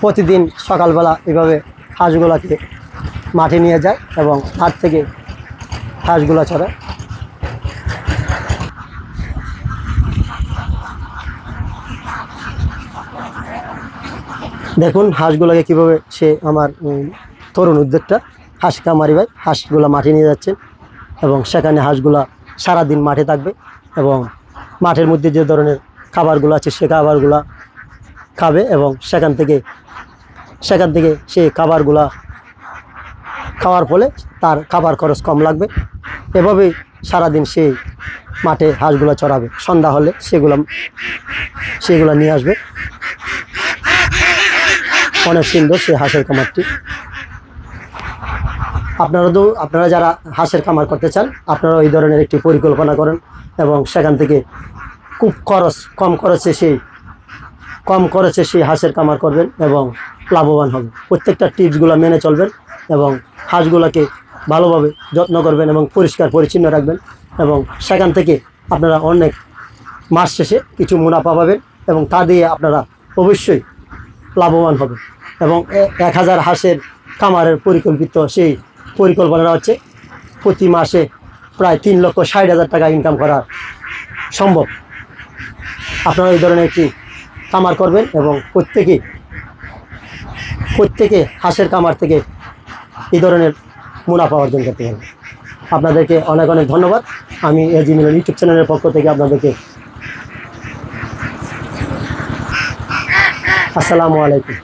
প্রতিদিন সকালবেলা এভাবে হাঁসগুলোকে মাঠে নিয়ে যায় এবং হাট থেকে হাঁসগুলো চড়ায়। দেখুন হাঁসগুলোকে কীভাবে সে আমার তরুণ উদ্যোক্তা হাঁস কামারি ভাই হাঁসগুলো মাঠে নিয়ে যাচ্ছেন এবং সেখানে হাঁসগুলা সারাদিন মাঠে থাকবে এবং মাঠের মধ্যে যে ধরনের খাবারগুলো আছে সে খাবারগুলা খাবে এবং সেখান থেকে সে খাবারগুলা খাওয়ার ফলে তার খাবার খরচ কম লাগবে। এভাবেই সারাদিন সে মাঠে হাঁসগুলো চড়াবে, সন্ধ্যা হলে সেগুলা নিয়ে আসবে। অনেক সুন্দর সেই হাঁসের খামারটি। আপনারা যারা হাঁসের খামার করতে চান আপনারা এই ধরনের একটি পরিকল্পনা করেন এবং সেখান থেকে খুব কম খরচে সেই হাঁসের খামার করবেন এবং লাভবান হবেন। প্রত্যেকটা টিপসগুলো মেনে চলবেন এবং হাঁসগুলোকে ভালোভাবে যত্ন করবেন এবং পরিষ্কার পরিচ্ছন্ন রাখবেন এবং সেখান থেকে আপনারা অনেক মাস শেষে কিছু মুনাফা পাবেন এবং তা দিয়ে আপনারা অবশ্যই লাভবান হবেন। এবং 1000 হাঁসের খামারের সেই পরিকল্পনাটা হচ্ছে প্রতি মাসে প্রায় 3,60,000 টাকা ইনকাম করা সম্ভব। আপনারা এই ধরনের একটি খামার করবেন এবং প্রত্যেকে হাঁসের খামার থেকে এই ধরনের মুনাফা অর্জন করতে পারবেন। আপনাদেরকে অনেক অনেক ধন্যবাদ। আমি এজি মিলন ইউটিউব চ্যানেলের পক্ষ থেকে আপনাদেরকে আসসালামু আলাইকুম।